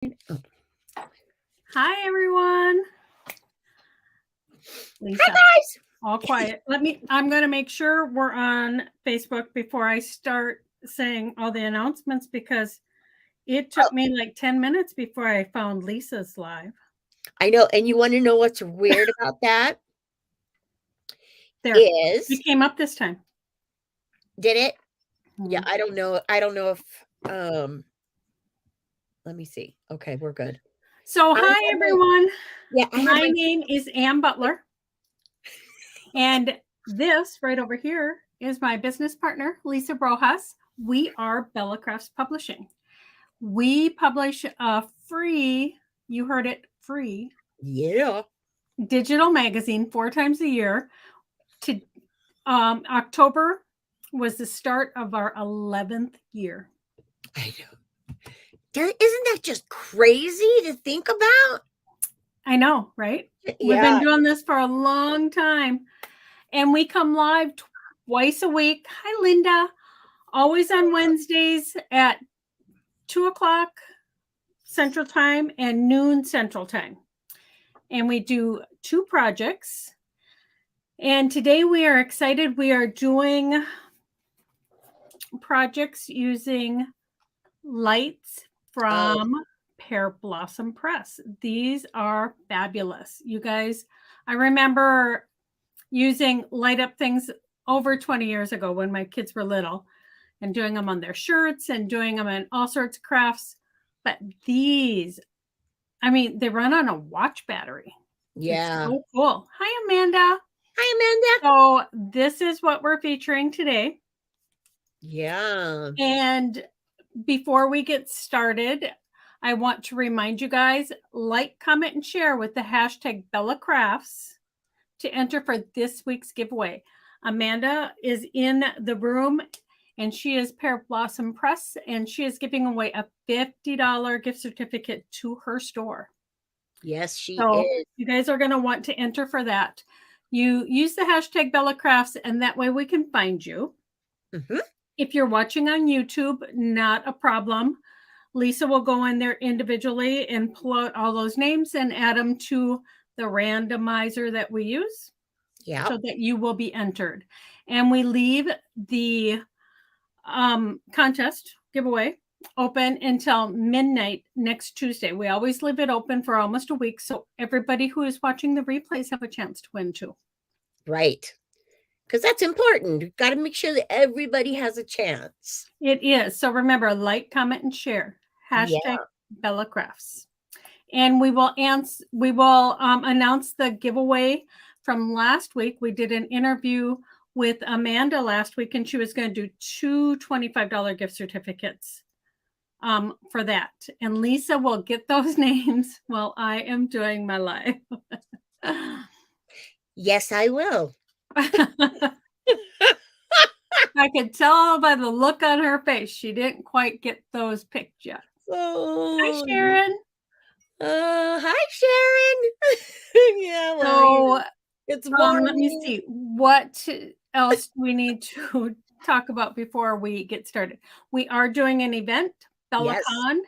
Hi, everyone. Lisa. Hi, guys. All quiet. I'm going to make sure we're on Facebook before I start saying all the announcements because it took me like 10 minutes before I found Lisa's live. I know. And you want to know what's weird about that? There. Is It came up this time. Did it? Yeah, I don't know. I don't know if let me see. Okay, we're good. So hi everyone. Yeah, my name is Ann Butler. And this right over here is my business partner, Lisa Brojas. We are Bella Crafts Publishing. We publish a free, you heard it, free. Yeah. Digital magazine 4 times a year. To October was the start of our 11th year. I know. Isn't that just crazy to think about? I know, right? Yeah. We've been doing this for a long time. And we come live twice a week. Hi, Linda. Always on Wednesdays at 2 o'clock Central Time and noon Central Time. And we do 2 projects. And today we are excited. We are doing projects using lights from Pear Blossom Press. These are fabulous. You guys, I remember using light up things over 20 years ago when my kids were little and doing them on their shirts and doing them in all sorts of crafts. But these, I mean, they run on a watch battery. Yeah. It's so cool. Hi, Amanda. Hi, Amanda. So this is what we're featuring today. Yeah. And before we get started, I want to remind you guys, like, comment, and share with the hashtag Bella Crafts to enter for this week's giveaway. Amanda is in the room and she is Pear Blossom Press and she is giving away a $50 gift certificate to her store. Yes, she So is. you guys are going to want to enter for that. You use the hashtag Bella Crafts and that way we can find you. Mm-hmm. If you're watching on YouTube, not a problem. Lisa will go in there individually and pull out all those names and add them to the randomizer that we use. Yeah. So that you will be entered. And we leave the contest giveaway open until midnight next Tuesday. We always leave it open for almost a week. So everybody who is watching the replays have a chance to win too. Right. Because that's important. You've got to make sure that everybody has a chance. It is. So remember, like, comment, and share. Hashtag Bella Crafts. And we will announce the giveaway from last week. We did an interview with Amanda last week, and she was going to do 2 $25 gift certificates for that. And Lisa will get those names while I am doing my live. Yes, I will. I could tell by the look on her face. She didn't quite get those picked yet. Oh. Hi, Sharon. Hi, Sharon. Yeah, well, So it's morning. let me see. What else do we need to talk about before we get started? We are doing an event, BellaCon.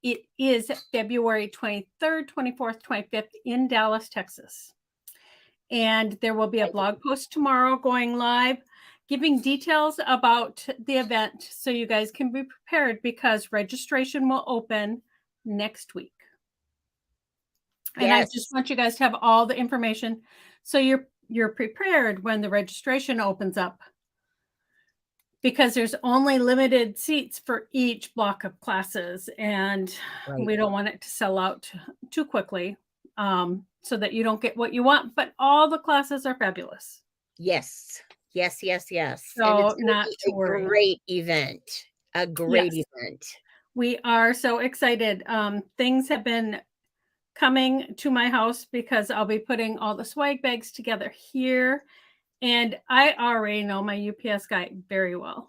Yes. It is February 23rd, 24th, 25th in Dallas, Texas. And there will be a blog post tomorrow going live giving details about the event so you guys can be prepared because registration will open next week. And I just want you guys to have all the information so you're prepared when the registration opens up because there's only limited seats for each block of classes and we don't want it to sell out too quickly so that you don't get what you want, but all the classes are fabulous. Yes. So not to worry. Great event. A great event. We are so excited. Things have been coming to my house because I'll be putting all the swag bags together here. And I already know my UPS guy very well.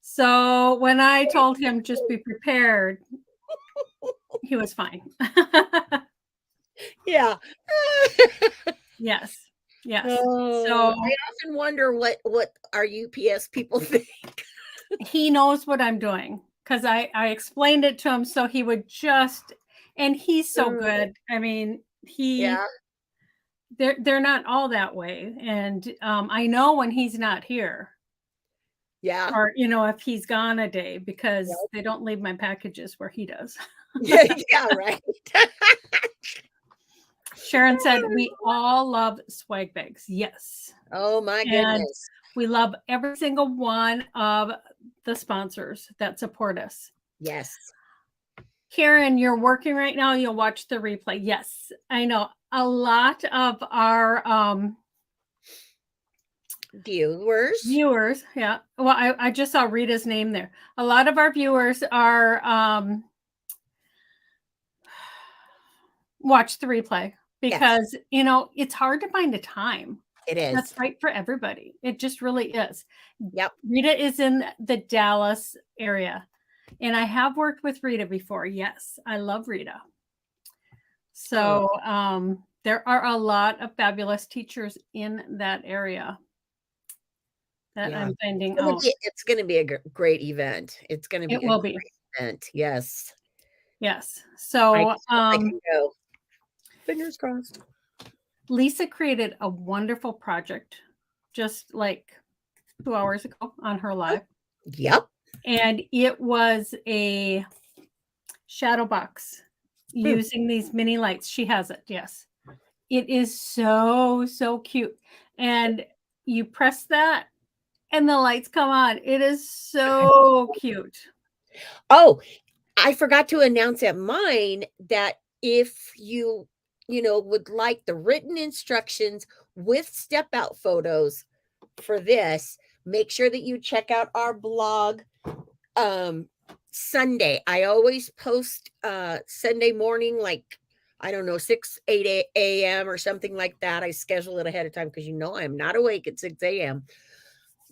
So when I told him just be prepared, he was fine. Yeah. Yes. Oh, so I often wonder what our UPS people think. He knows what I'm doing. because I explained it to him so he would just, and he's so good. I mean, Yeah. they're not all that way, and I know when he's not here, Yeah. or if he's gone a day, because Yep. they don't leave my packages where he does. Yeah, yeah, right. Sharon said we all love swag bags. Yes. Oh my And goodness. we love every single one of the sponsors that support us. Yes. Karen, you're working right now. You'll watch the replay. Yes, I know. A lot of our Viewers. viewers, yeah. Well, I just saw Rita's name there. A lot of our viewers are watch the replay Yes, because it's hard to find a time it that's is. right for everybody. It just really is. Yep. Rita is in the Dallas area, and I have worked with Rita before. Yes, I love Rita. Oh, So there are a lot of fabulous teachers in that area that yeah. I'm finding out. It's gonna be a great event. It's gonna It be a will be. great event. Yes. Yes. I So just hope I can go. Fingers crossed. Lisa created a wonderful project just like 2 hours ago on her live. Yep. And it was a shadow box using these mini lights. She has it. Yes. It is so cute. And you press that and the lights come on. It is so cute. Oh, I forgot to announce at mine that if you would like the written instructions with step out photos for this, make sure that you check out our blog Sunday. I always post Sunday morning, like I don't know, 8 a.m. or something like that. I schedule it ahead of time because I'm not awake at 6 a.m.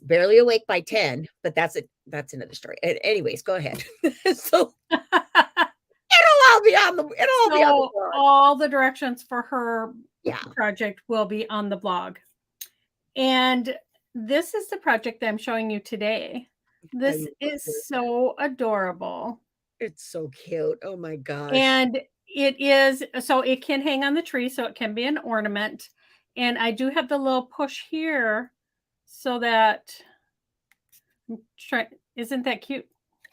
Barely awake by 10, but that's another story. Anyways, go ahead. So it'll all be on the So blog. all the directions for her Yeah. project will be on the blog. And this is the project that I'm showing you today. I This love it. is so adorable. It's so cute. Oh my gosh. And it is, so it can hang on the tree, so it can be an ornament. And I do have the little push here so that, isn't that cute?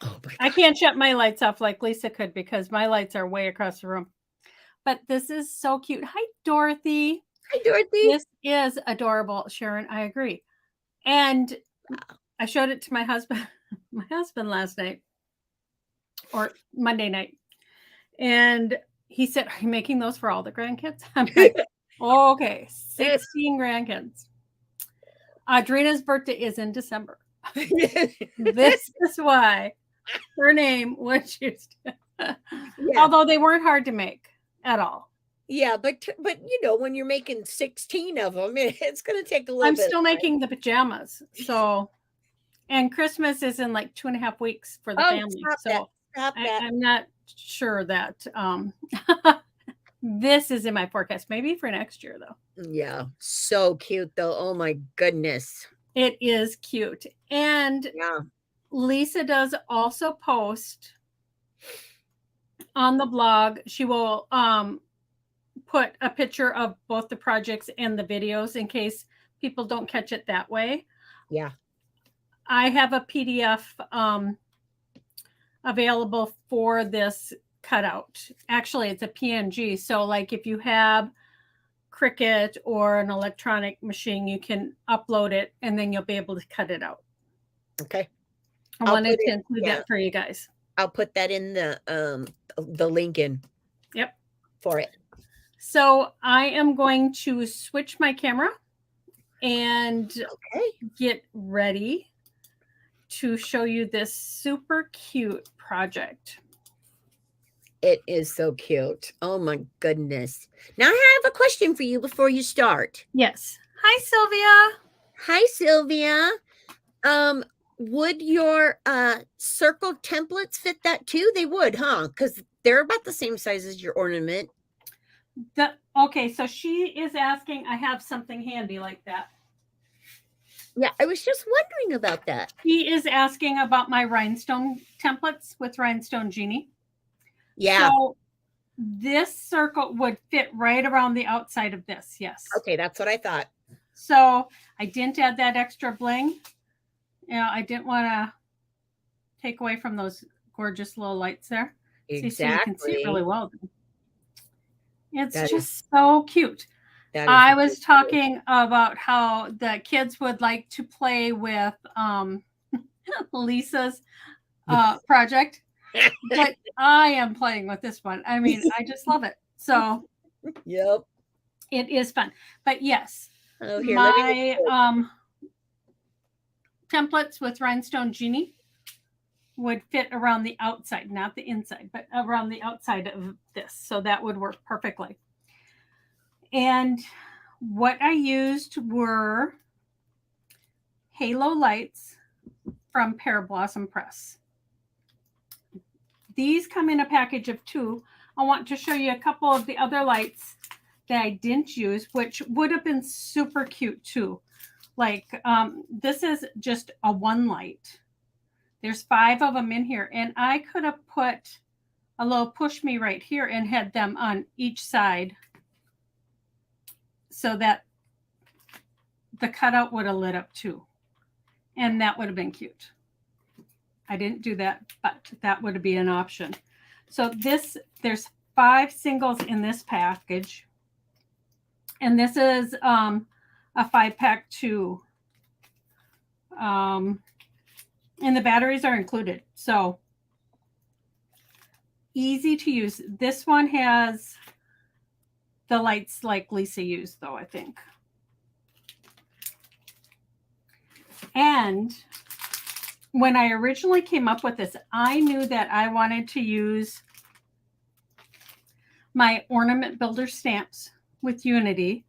Oh my I gosh. can't shut my lights off like Lisa could because my lights are way across the room. But this is so cute. Hi, Dorothy. Hi, Dorothy. This is adorable, Sharon. I agree. And I showed it to my husband, last night or Monday night. And he said, "Are you making those for all the grandkids?" I'm like, oh, okay, 16 grandkids. Audrina's birthday is in December. This is why her name was used. Yeah. Although they weren't hard to make at all. Yeah, but when you're making 16 of them, it's going to take a little I'm bit. still making the pajamas. So, and Christmas is in like 2.5 weeks for the family. So Stop that. I'm not sure that this is in my forecast. Maybe for next year, though. Yeah, so cute though. Oh my goodness. It is cute. And Yeah. Lisa does also post on the blog. She will put a picture of both the projects and the videos in case people don't catch it that way. Yeah. I have a PDF available for this cutout. Actually, it's a PNG. So like if you have Cricut or an electronic machine, you can upload it and then you'll be able to cut it out. Okay. I wanted to include that for you guys. I'll put that in the link in. Yep. For it. So I am going to switch my camera and get ready to show you this super cute project. It is so cute. Oh my goodness. Now I have a question for you before you start. Yes. Hi, Sylvia. Hi, Sylvia. Would your circle templates fit that too? They would, huh? Because they're about the same size as your ornament. Okay, so she is asking, I have something handy like that. Yeah, I was just wondering about that. He is asking about my rhinestone templates with Rhinestone Genie. Yeah. So this circle would fit right around the outside of this. Yes. Okay, that's what I thought. So I didn't add that extra bling. You know, I didn't want to take away from those gorgeous little lights there. See, so you can see it really Exactly. well. It's That is just so cute. that is I really was cool. talking about how the kids would like to play with Lisa's project, but I am playing with this one. I mean, I just love it. So Yep. it is fun. But yes, Oh, here, let me my templates with Rhinestone Genie would fit around the outside, not the inside, but around the outside of this. So that would work perfectly. And what I used were halo lights from Pear Blossom Press. These come in a package of 2. I want to show you a couple of the other lights that I didn't use, which would have been super cute too. Like this is just a 1 light. There's 5 of them in here, and I could have put a little push me right here and had them on each side so that the cutout would have lit up too. And that would have been cute. I didn't do that, but that would be an option. So there's 5 singles in this package. And this is a 5-pack too. And the batteries are included. So easy to use. This one has the lights like Lisa used, though, I think. And when I originally came up with this, I knew that I wanted to use my ornament builder stamps with Unity,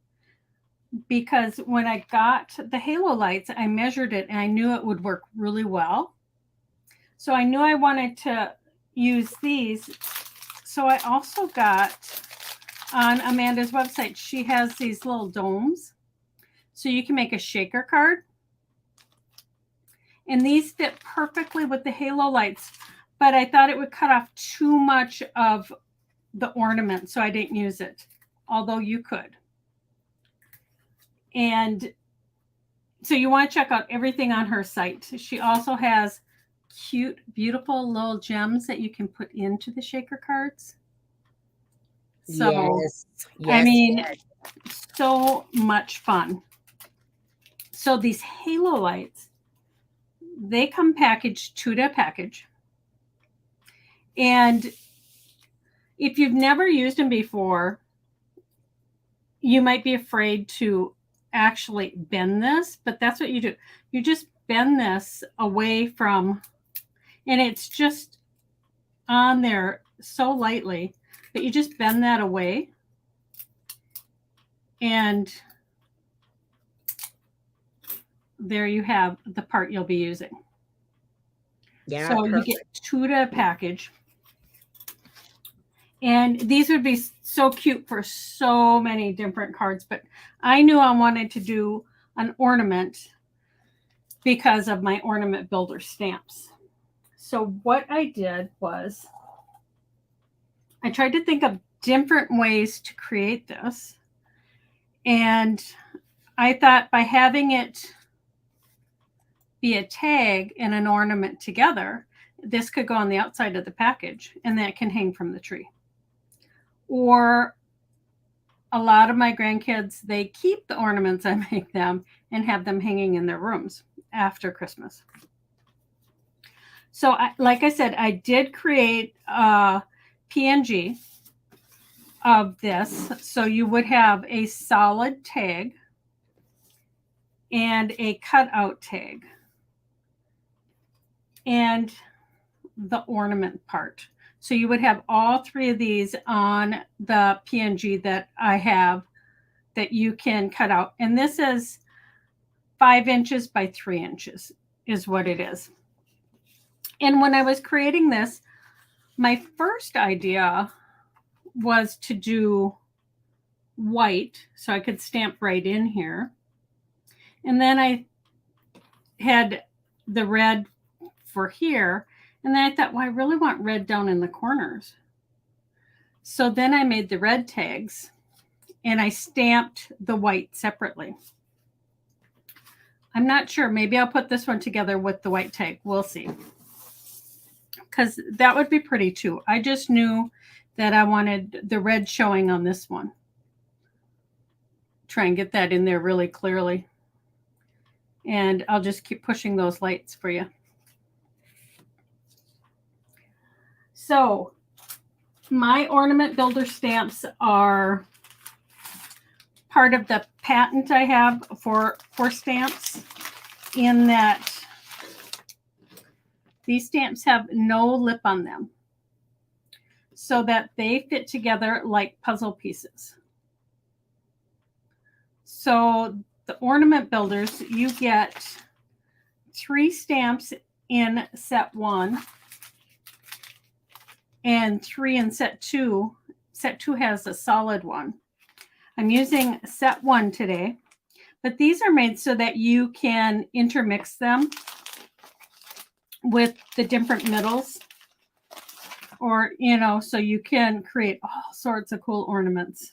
because when I got the halo lights, I measured it and I knew it would work really well. So I knew I wanted to use these. So I also got on Amanda's website, she has these little domes. So you can make a shaker card. And these fit perfectly with the halo lights, but I thought it would cut off too much of the ornament, so I didn't use it, although you could. And so you want to check out everything on her site. She also has cute, beautiful little gems that you can put into the shaker cards. So, Yes. I mean, Yes. so much fun. So these halo lights, they come packaged 2 to a package. And if you've never used them before, you might be afraid to actually bend this, but that's what you do. You just bend this away from, and it's just on there so lightly, but you just bend that away. And there you have the part you'll be using. Yeah, so perfect. you get 2 to a package. And these would be so cute for so many different cards, but I knew I wanted to do an ornament because of my ornament builder stamps. So what I did was I tried to think of different ways to create this. And I thought by having it be a tag and an ornament together, this could go on the outside of the package and that can hang from the tree. Or a lot of my grandkids, they keep the ornaments I make them and have them hanging in their rooms after Christmas. So like I said, I did create a PNG of this. So you would have a solid tag and a cutout tag and the ornament part. So you would have all 3 of these on the PNG that I have that you can cut out. And this is 5 inches by 3 inches is what it is. And when I was creating this, my first idea was to do white so I could stamp right in here. And then I had the red for here. And then I thought, well, I really want red down in the corners. So then I made the red tags and I stamped the white separately. I'm not sure. Maybe I'll put this one together with the white tag. We'll see. Because that would be pretty too. I just knew that I wanted the red showing on this one. Try and get that in there really clearly. And I'll just keep pushing those lights for you. So my ornament builder stamps are part of the patent I have for stamps, in that these stamps have no lip on them, so that they fit together like puzzle pieces. So the ornament builders, you get 3 stamps in set 1 and 3 in set 2. Set 2 has a solid one. I'm using set 1 today, but these are made so that you can intermix them with the different middles, or, you know, so you can create all sorts of cool ornaments,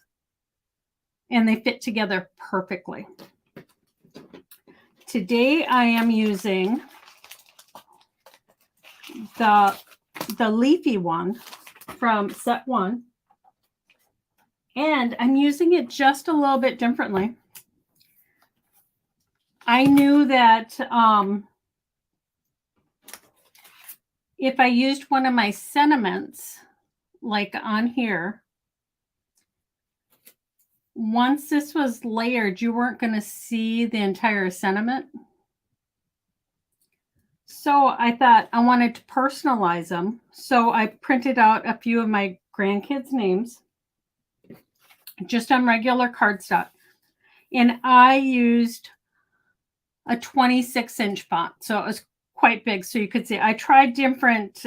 and they fit together perfectly. Today I am using the leafy one from set 1, and I'm using it just a little bit differently. I knew that if I used one of my sentiments, like on here, once this was layered, you weren't going to see the entire sentiment. So I thought I wanted to personalize them. So I printed out a few of my grandkids' names just on regular cardstock. And I used a 26-inch font. So it was quite big. So you could see I tried different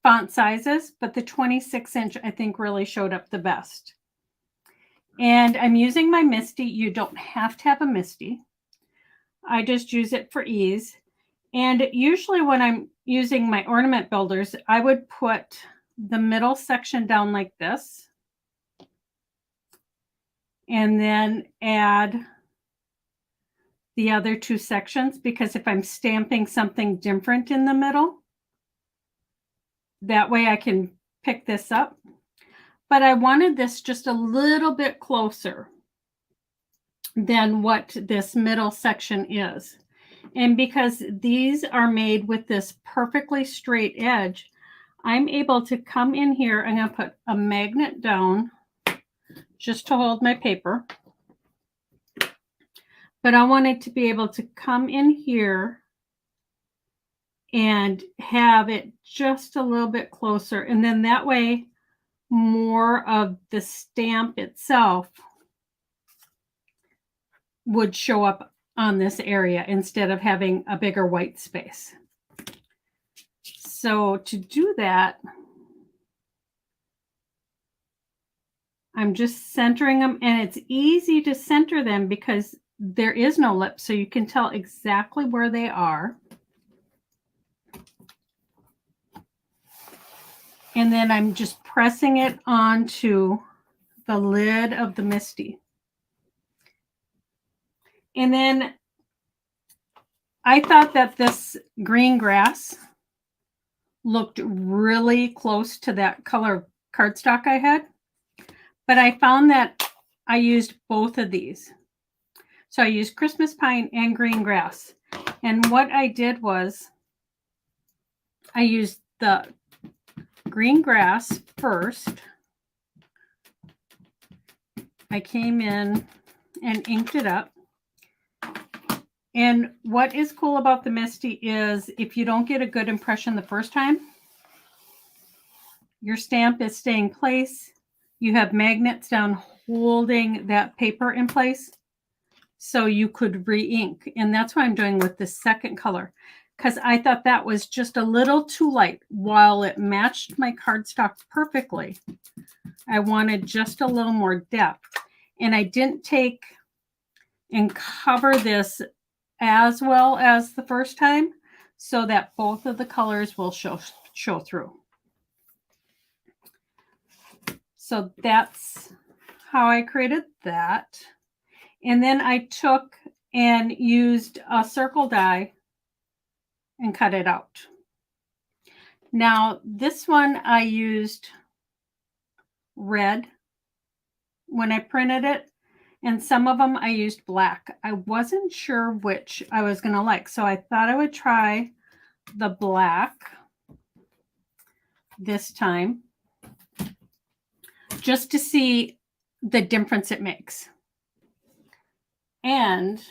font sizes, but the 26-inch I think really showed up the best. And I'm using my Misty. You don't have to have a Misty. I just use it for ease. And usually when I'm using my ornament builders, I would put the middle section down like this, and then add the other 2 sections, because if I'm stamping something different in the middle, that way I can pick this up. But I wanted this just a little bit closer than what this middle section is. And because these are made with this perfectly straight edge, I'm able to come in here. I'm going to put a magnet down just to hold my paper. But I wanted to be able to come in here and have it just a little bit closer. And then that way, more of the stamp itself would show up on this area instead of having a bigger white space. So to do that, I'm just centering them, and it's easy to center them because there is no lip, so you can tell exactly where they are. And then I'm just pressing it onto the lid of the Misty. And then I thought that this green grass looked really close to that color cardstock I had, but I found that I used both of these. So I used Christmas pine and green grass. And what I did was I used the green grass first. I came in and inked it up. And what is cool about the Misty is if you don't get a good impression the first time, your stamp is staying in place. You have magnets down holding that paper in place, so you could re-ink. And that's what I'm doing with the second color, because I thought that was just a little too light. While it matched my cardstock perfectly, I wanted just a little more depth. And I didn't take and cover this as well as the first time so that both of the colors will show through. So that's how I created that. And then I took and used a circle die and cut it out. Now, this one I used red when I printed it, and some of them I used black. I wasn't sure which I was going to like, so I thought I would try the black this time just to see the difference it makes. And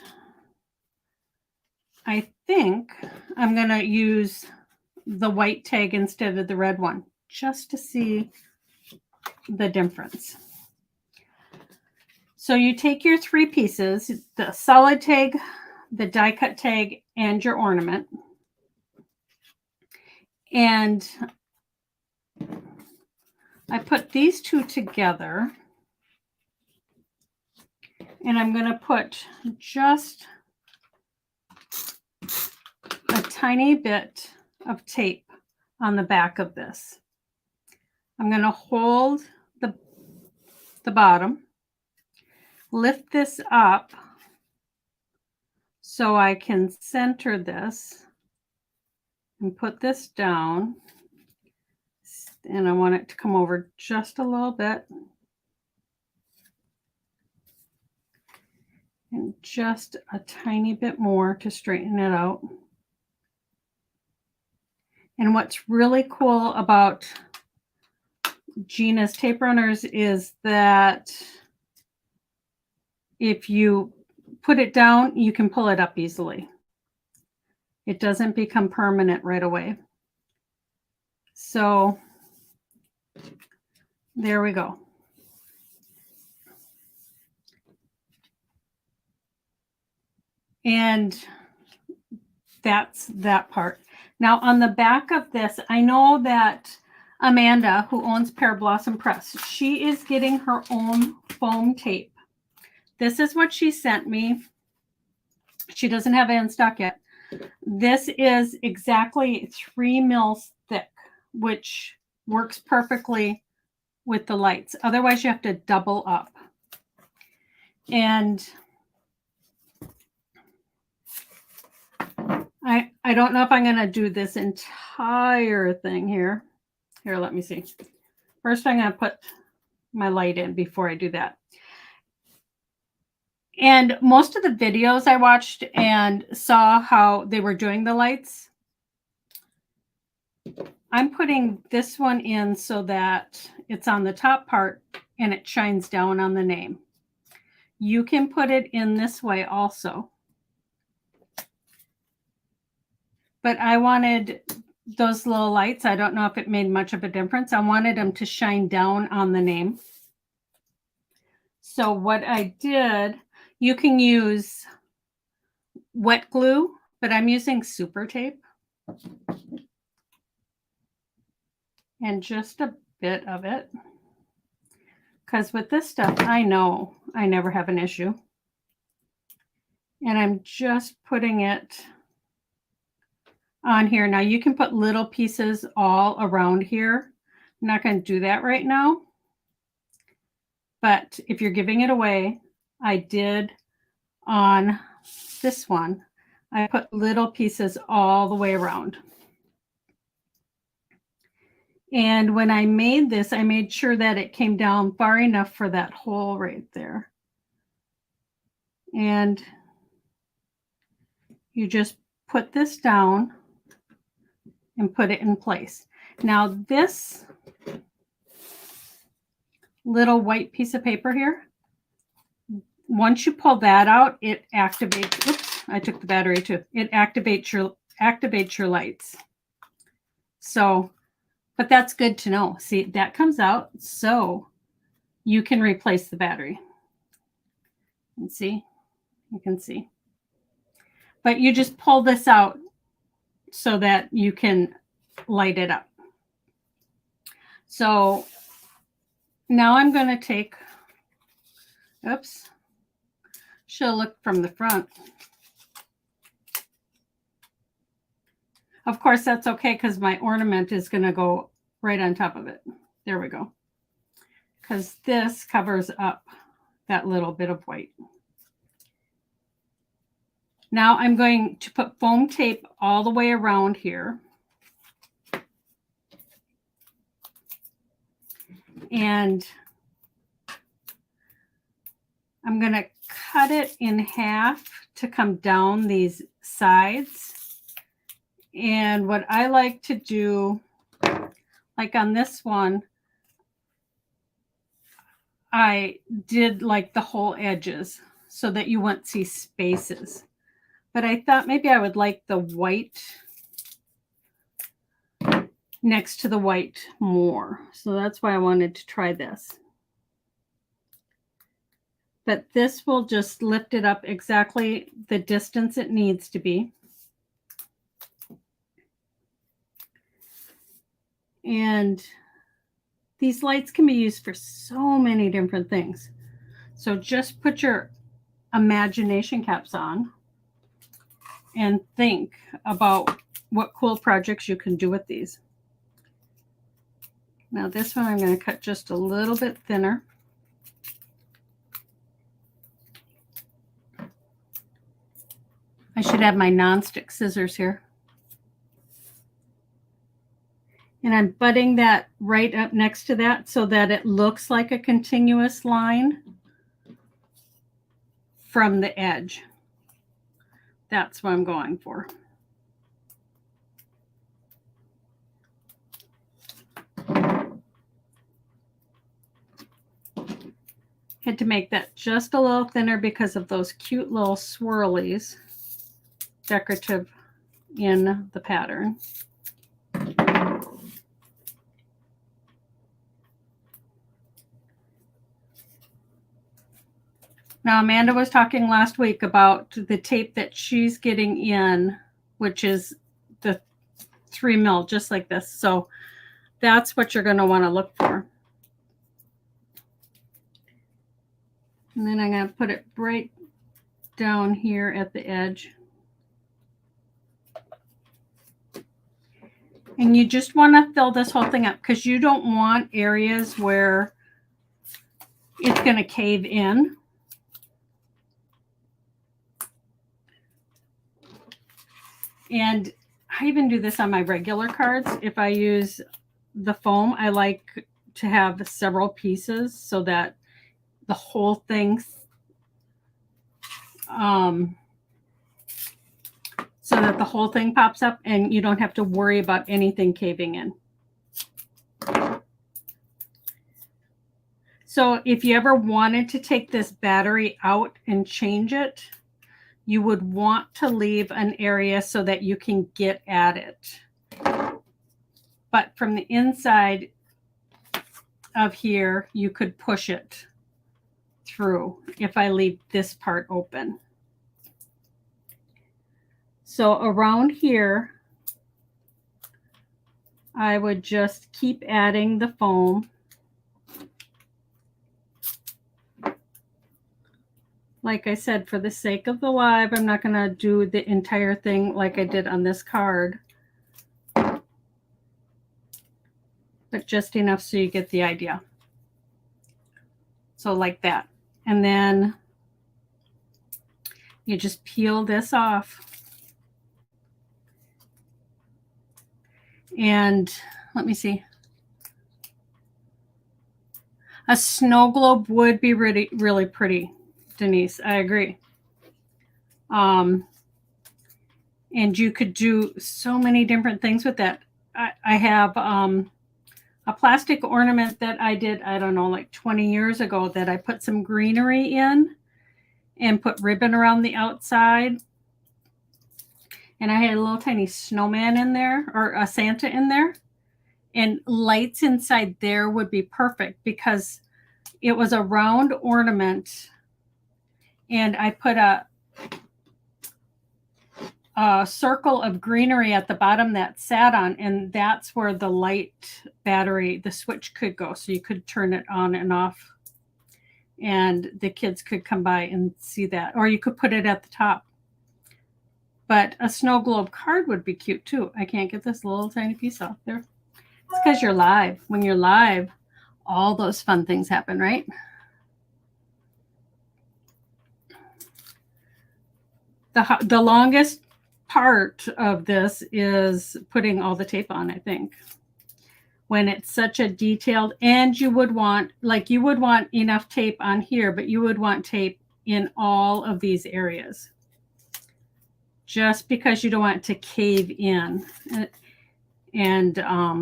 I think I'm going to use the white tag instead of the red one just to see the difference. So you take your 3 pieces, the solid tag, the die cut tag, and your ornament. And I put these 2 together. And I'm going to put just a tiny bit of tape on the back of this. I'm going to hold the bottom, lift this up so I can center this and put this down. And I want it to come over just a little bit. And just a tiny bit more to straighten it out. And what's really cool about Gina's tape runners is that if you put it down, you can pull it up easily. It doesn't become permanent right away. So there we go. And that's that part. Now on the back of this, I know that Amanda, who owns Pear Blossom Press, she is getting her own foam tape. This is what she sent me. She doesn't have it in stock yet. This is exactly 3 mils thick, which works perfectly with the lights. Otherwise, you have to double up. And I don't know if I'm going to do this entire thing here. Here, let me see. First, I'm going to put my light in before I do that. And most of the videos I watched and saw how they were doing the lights, I'm putting this one in so that it's on the top part and it shines down on the name. You can put it in this way also. But I wanted those little lights. I don't know if it made much of a difference. I wanted them to shine down on the name. So what I did, you can use wet glue, but I'm using super tape. And just a bit of it. Because with this stuff, I know I never have an issue. And I'm just putting it on here. Now you can put little pieces all around here. I'm not going to do that right now. But if you're giving it away, I did on this one. I put little pieces all the way around. And when I made this, I made sure that it came down far enough for that hole right there. And you just put this down and put it in place. Now this little white piece of paper here, once you pull that out, it activates, oops, I took the battery too. It activates your lights. So, but that's good to know. See, that comes out so you can replace the battery. And see, you can see. But you just pull this out so that you can light it up. So now I'm going to take, oops, should have looked from the front. Of course, that's okay because my ornament is going to go right on top of it. There we go. Because this covers up that little bit of white. Now I'm going to put foam tape all the way around here. And I'm going to cut it in half to come down these sides. And what I like to do, like on this one, I did like the whole edges so that you wouldn't see spaces. But I thought maybe I would like the white next to the white more. So that's why I wanted to try this. But this will just lift it up exactly the distance it needs to be. And these lights can be used for so many different things. So just put your imagination caps on and think about what cool projects you can do with these. Now this one I'm going to cut just a little bit thinner. I should have my non-stick scissors here. And I'm butting that right up next to that so that it looks like a continuous line from the edge. That's what I'm going for. Had to make that just a little thinner because of those cute little swirlies decorative in the pattern. Now, Amanda was talking last week about the tape that she's getting in, which is the 3 mil, just like this. So that's what you're going to want to look for. And then I'm going to put it right down here at the edge. And you just want to fill this whole thing up because you don't want areas where it's going to cave in. And I even do this on my regular cards. If I use the foam, I like to have several pieces so that the whole thing, pops up and you don't have to worry about anything caving in. So if you ever wanted to take this battery out and change it, you would want to leave an area so that you can get at it. But from the inside of here, you could push it through if I leave this part open. So around here, I would just keep adding the foam. Like I said, for the sake of the live, I'm not going to do the entire thing like I did on this card, but just enough so you get the idea. So like that. And then you just peel this off. And let me see. A snow globe would be really, really pretty, Denise. I agree. And you could do so many different things with that. I have a plastic ornament that I did, I don't know, like 20 years ago that I put some greenery in and put ribbon around the outside. And I had a little tiny snowman in there, or a Santa in there. And lights inside there would be perfect because it was a round ornament. And I put a circle of greenery at the bottom that sat on. And that's where the light battery, the switch could go. So you could turn it on and off. And the kids could come by and see that. Or you could put it at the top. But a snow globe card would be cute too. I can't get this little tiny piece off there. It's because you're live. When you're live, all those fun things happen, right? The longest part of this is putting all the tape on, I think. When it's such a detailed, and you would want enough tape on here, but you would want tape in all of these areas. Just because you don't want it to cave in. And let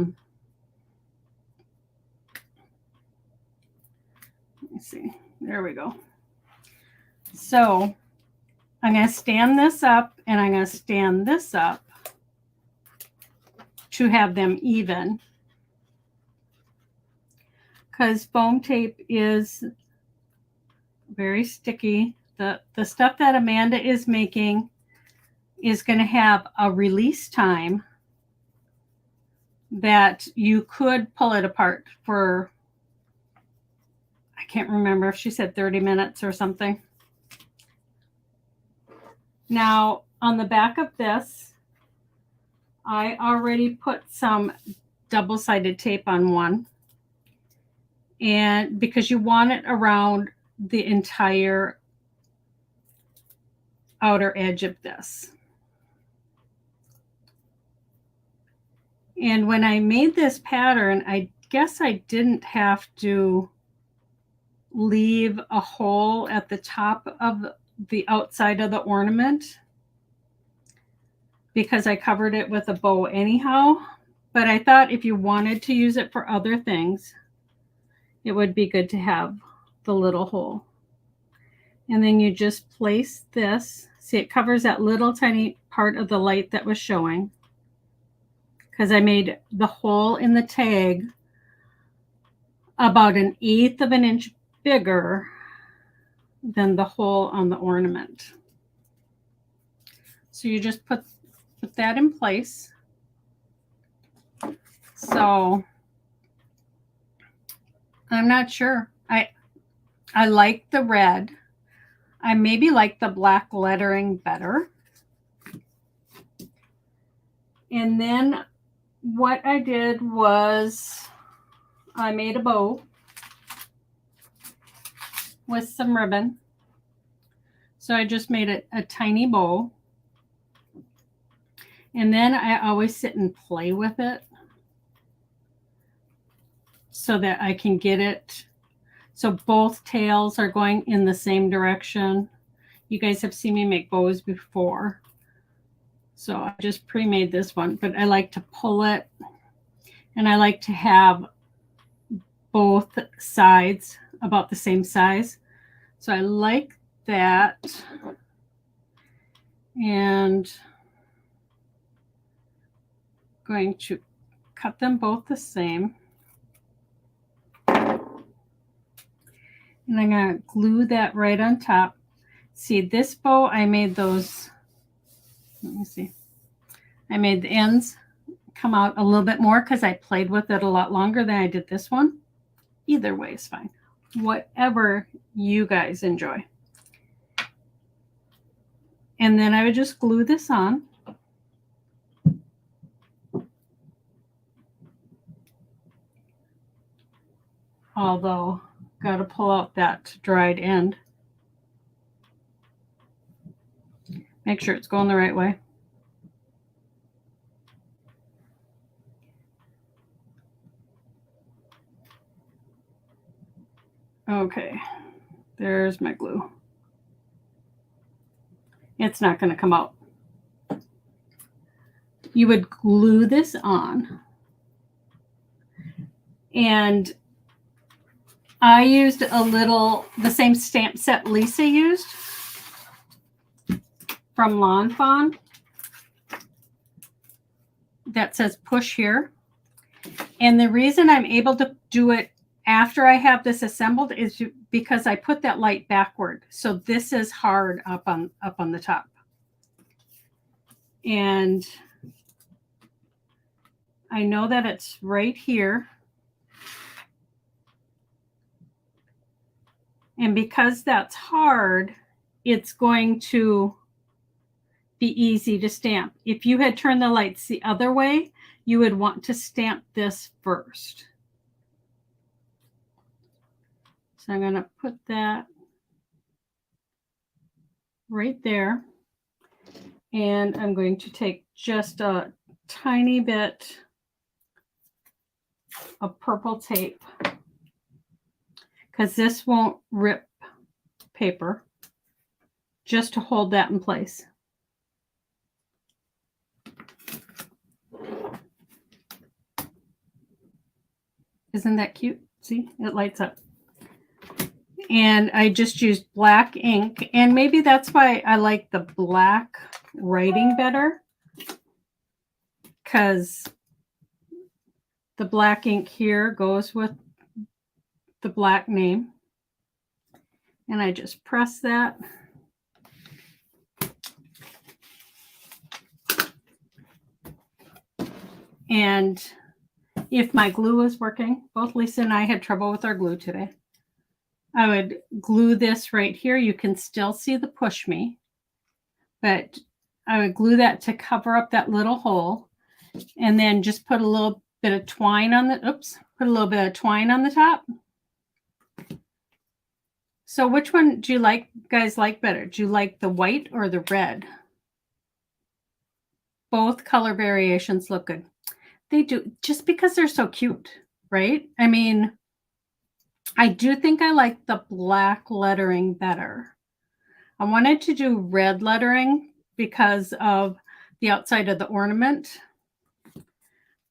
me see. There we go. So I'm going to stand this up and I'm going to stand this up to have them even. Because foam tape is very sticky. The stuff that Amanda is making is going to have a release time that you could pull it apart for, I can't remember if she said 30 minutes or something. Now, on the back of this, I already put some double-sided tape on one. And because you want it around the entire outer edge of this. And when I made this pattern, I guess I didn't have to leave a hole at the top of the outside of the ornament because I covered it with a bow anyhow. But I thought if you wanted to use it for other things, it would be good to have the little hole. And then you just place this. See, it covers that little tiny part of the light that was showing, because I made the hole in the tag about 1/8 of an inch bigger than the hole on the ornament. So you just put that in place. So I'm not sure. I like the red. I maybe like the black lettering better. And then what I did was I made a bow with some ribbon. So I just made it a tiny bow. And then I always sit and play with it so that I can get it. So both tails are going in the same direction. You guys have seen me make bows before. So I just pre-made this one, but I like to pull it and I like to have both sides about the same size. So I like that. And going to cut them both the same. And I'm going to glue that right on top. See, this bow, I made those, let me see. I made the ends come out a little bit more because I played with it a lot longer than I did this one. Either way is fine. Whatever you guys enjoy. And then I would just glue this on. Although, got to pull out that dried end. Make sure it's going the right way. Okay, there's my glue. It's not going to come out. You would glue this on. And I used the same stamp set Lisa used from Lawn Fawn that says push here. And the reason I'm able to do it after I have this assembled is because I put that light backward. So this is hard up on the top. And I know that it's right here. And because that's hard, it's going to be easy to stamp. If you had turned the lights the other way, you would want to stamp this first. So I'm going to put that right there. And I'm going to take just a tiny bit of purple tape because this won't rip paper, just to hold that in place. Isn't that cute? See, it lights up. And I just used black ink, and maybe that's why I like the black writing better, because the black ink here goes with the black name. And I just press that. And if my glue was working, both Lisa and I had trouble with our glue today. I would glue this right here. You can still see the push me, but I would glue that to cover up that little hole, and then just put a little bit of twine on the, put a little bit of twine on the top. So which one do you guys like better? Do you like the white or the red? Both color variations look good. They do, just because they're so cute, right? I mean, I do think I like the black lettering better. I wanted to do red lettering because of the outside of the ornament,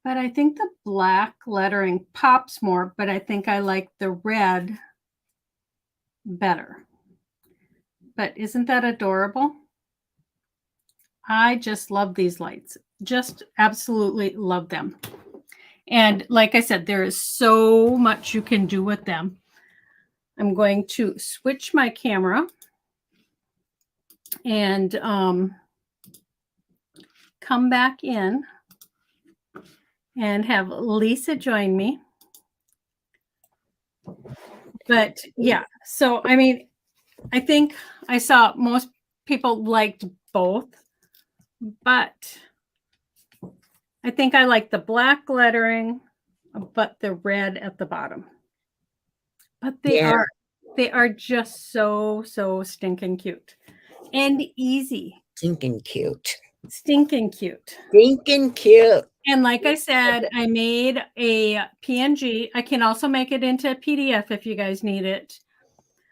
but I think the black lettering pops more, but I think I like the red better. But isn't that adorable? I just love these lights. Just absolutely love them. And like I said, there is so much you can do with them. I'm going to switch my camera and come back in and have Lisa join me. But yeah, so I mean, I think I saw most people liked both, but I think I like the black lettering, but the red at the bottom. But they are just so stinking cute and easy. Stinking cute. Stinking cute. Stinking cute. And like I said, I made a PNG. I can also make it into a PDF if you guys need it.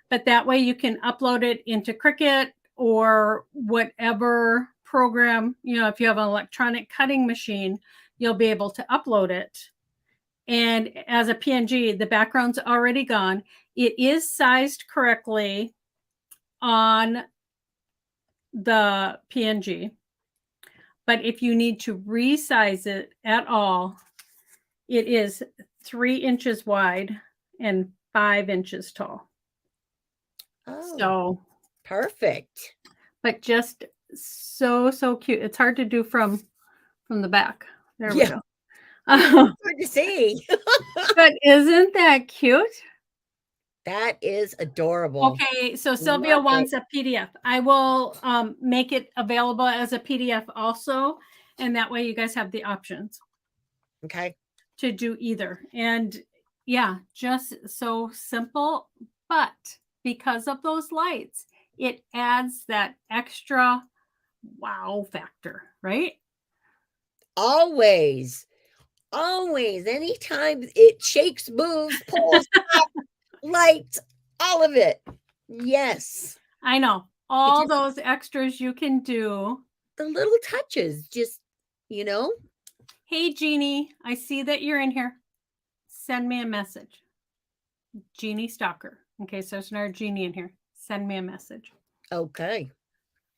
But that way you can upload it into Cricut or whatever program, you know, if you have an electronic cutting machine, you'll be able to upload it. And as a PNG, the background's already gone. It is sized correctly on the PNG. But if you need to resize it at all, it is 3 inches wide and 5 inches tall. Oh, so perfect. But just so cute. It's hard to do from the back. There we go. Hard to see. But isn't that cute? That is adorable. Okay, so Sylvia wants a PDF. I will make it available as a PDF also, and that way you guys have the options. Okay. To do either. And yeah, just so simple, but because of those lights, it adds that extra wow factor, right? Always. Anytime it shakes, moves, pulls, lights, all of it. Yes. I know. All those extras you can do. The little touches, just, you know. Hey, Jeannie, I see that you're in here. Send me a message. Jeannie Stalker. Okay, so there's another Jeannie in here. Send me a message. Okay.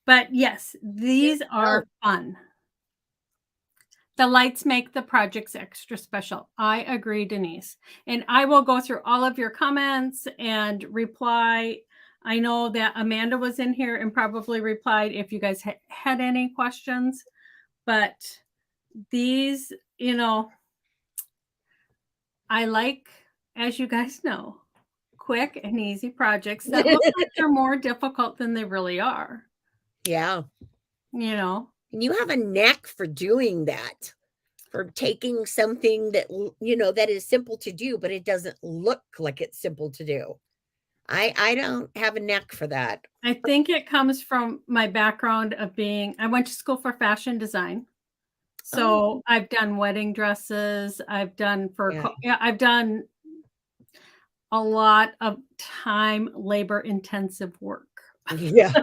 But yes, these are fun. The lights make the projects extra special. I agree, Denise. And I will go through all of your comments and reply. I know that Amanda was in here and probably replied if you guys had any questions. But these, you know, I like, as you guys know, quick and easy projects that look like they're more difficult than they really are. Yeah. you know? And you have a knack for doing that, for taking something that, that is simple to do, but it doesn't look like it's simple to do. I don't have a knack for that. I think it comes from my background of I went to school for fashion design. Oh, So I've done wedding dresses. yeah. Yeah, I've done a lot of time, labor intensive work. Yeah.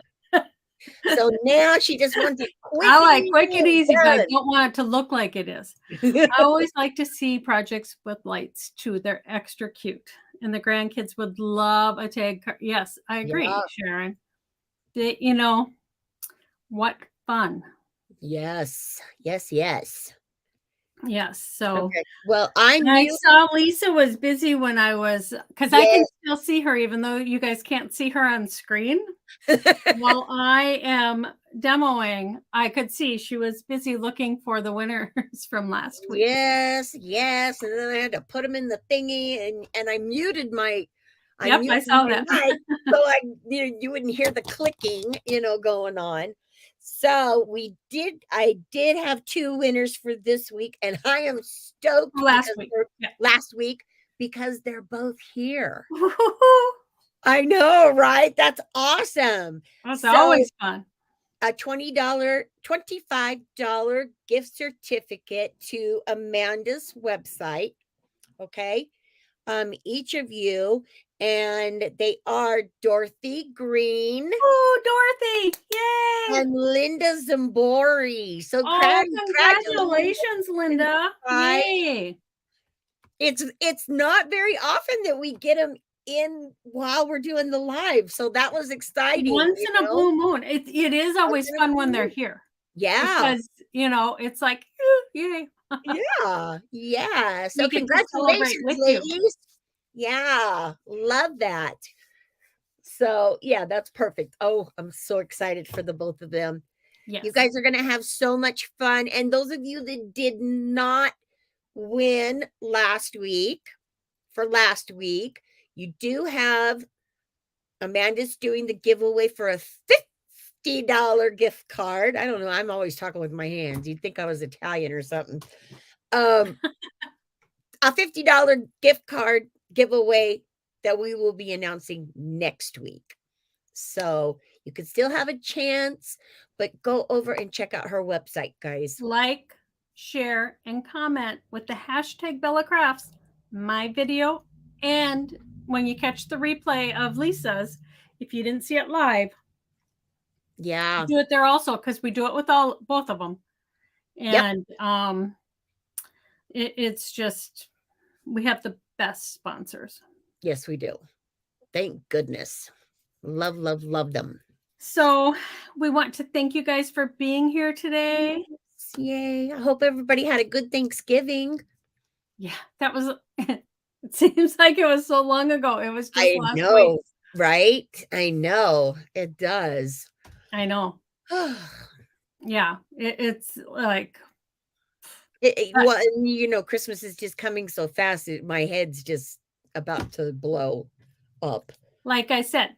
So now she just wants it quick I and like quick and easy easy, but I and don't want it to look like it is. done. I always like to see projects with lights too. They're extra cute. And the grandkids would love a tag. Yes, I Yeah. agree, Sharon. What fun. Yes. Yes, yes. Yes. So Okay. Well, I I knew. saw Lisa was busy when because I can Yes. still see her even though you guys can't see her on screen. While I am demoing, I could see she was busy looking for the winners from last week. Yes, yes, and then I had to put them in the thingy, and I Yep, I muted saw my that. mic so you wouldn't hear the clicking, going on. So I did have 2 winners for this week, and I am stoked Last because week. they're Yeah. last week because they're both here. I know, right? That's awesome. That's So always fun. a $25 gift certificate to Amanda's website. Okay. Each of you, and they are Dorothy Green Oh, Dorothy. Yay. and Linda Zambori. So Oh, congratulations, congratulations, Linda. guys. Yay. It's not very often that we get them in while we're doing the live. So that was exciting, Once in a blue moon. It is Once always in a fun blue when they're moon. here Yeah. because, it's like, yay. Yeah, yeah. So We get to celebrate congratulations, with you. ladies. Yeah, love that. So, yeah, that's perfect. Oh, I'm so excited for the both of them. You Yes. guys are going to have so much fun. And those of you that did not win last week, you do have Amanda's doing the giveaway for a $50 gift card. I don't know. I'm always talking with my hands. You'd think I was Italian or something. Um, a $50 gift card giveaway that we will be announcing next week. So you can still have a chance, but go over and check out her website, guys. Like, share, and comment with the hashtag Bella Crafts, my video, and when you catch the replay of Lisa's, if you didn't see it live, Yeah. do it there also because we do it with both of them. Yep. And it's just we have the best sponsors. Yes, we do. Thank goodness. Love, love, love them. So we want to thank you guys for being here today. Yes, yay. I hope everybody had a good Thanksgiving. Yeah, that was it seems like it was so long ago. It was just I last week. know, right? I know. It does. I know. Yeah, it's like Well, and Christmas is just coming so fast. My head's just about to blow up. like I said,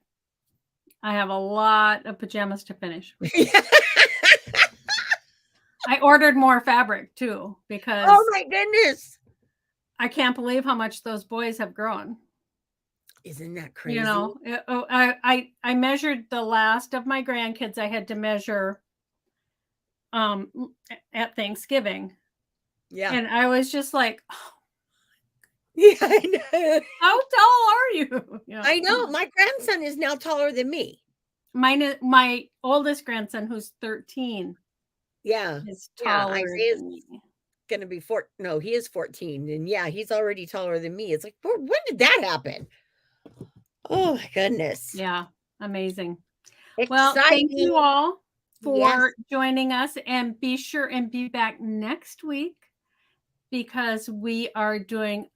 I have a lot of pajamas to finish. I ordered more fabric too because Oh my goodness. I can't believe how much those boys have grown. Isn't that crazy? I measured the last of my grandkids. I had to measure at Thanksgiving. Yeah. And I was just like, oh, Yeah, I know. how tall are you? I know. My grandson is now taller than me. My oldest grandson, who's 13, Yeah. is Yeah. taller Isaiah's than me. gonna be no, he is 14. And yeah, he's already taller than me. It's like, when did that happen? Oh my goodness. Yeah, amazing. Well, thank Exciting. you all Yes. for joining us, and be sure and be back next week because we are doing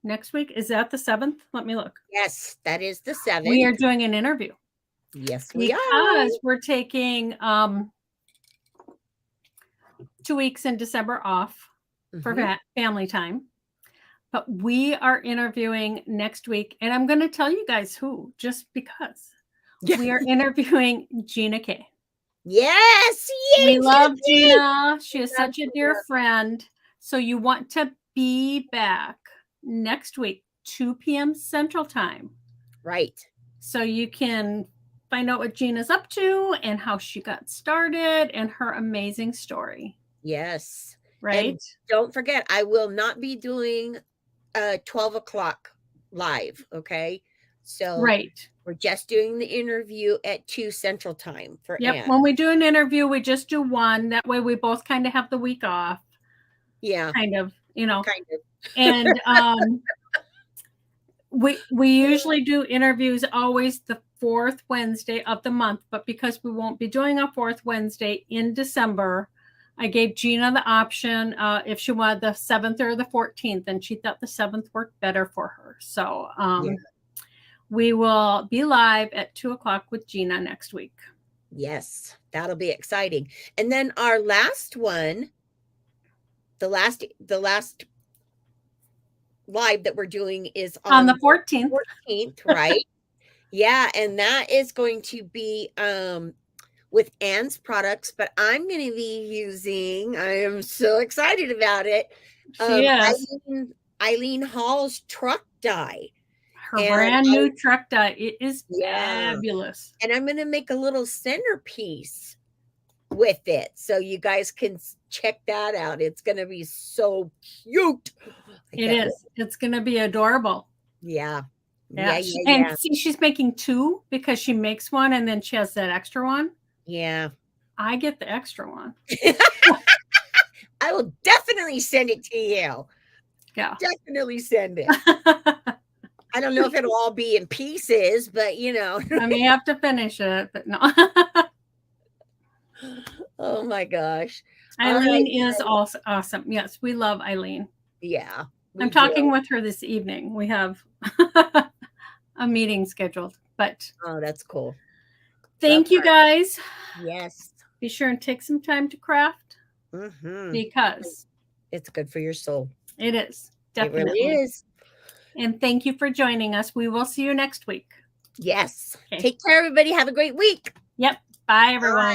next week. Is that the 7th? Let me look. Yes, that is the We 7th. are doing an interview. Yes, we are. Because we're taking 2 weeks in December off for family time. But we are interviewing next week, and I'm going to tell you guys who, just because. Yeah. We are interviewing Gina K. Yes, We yay, love Tiffany! Gina. She is Love such a dear Gina. friend. So you want to be back next week, 2 p.m. Central Time. Right. So you can find out what Gina's up to and how she got started and her amazing story. Yes. Right? And don't forget, I will not be doing 12 o'clock live. Okay. So Right. we're just doing the interview at 2 Central Time for Yep. Anne. When we do an interview, we just do one. That way we both kind of have the week off. Yeah. Kind of, you know. Kind of. And we usually do interviews always the fourth Wednesday of the month, but because we won't be doing a fourth Wednesday in December, I gave Gina the option if she wanted the 7th or the 14th, and she thought the 7th worked better for her. So Yeah. we will be live at 2 o'clock with Gina next week. Yes, that'll be exciting. And then our last one, the last live that we're doing is On the 14th. 14th, right? Yeah, and that is going to be with Anne's products, but I'm going to be using, I am so excited about it. She is. Eileen Hall's truck dye. Her And brand new truck dye. It is yeah. fabulous. And I'm going to make a little centerpiece with it. So you guys can check that out. It's going to be so cute. It is. It's going to be adorable. Yeah. Yeah. And see, she's making 2 because she makes one and then she has that extra one. Yeah. I get the extra one. I will definitely send it to you. Yeah. Definitely send it. I don't know if it'll all be in pieces, but you know. I may have to finish it, but no. Oh my gosh. Eileen is also awesome. Yes, we love Eileen. Yeah. I'm talking with her this evening. We have a meeting scheduled, but oh, that's cool. Thank you guys. Yes. Be sure and take some time to craft because it's good for your soul. It is. Definitely. It really is. And thank you for joining us. We will see you next week. Yes. Okay. Take care, everybody. Have a great week. Yep. Bye, everyone. Bye.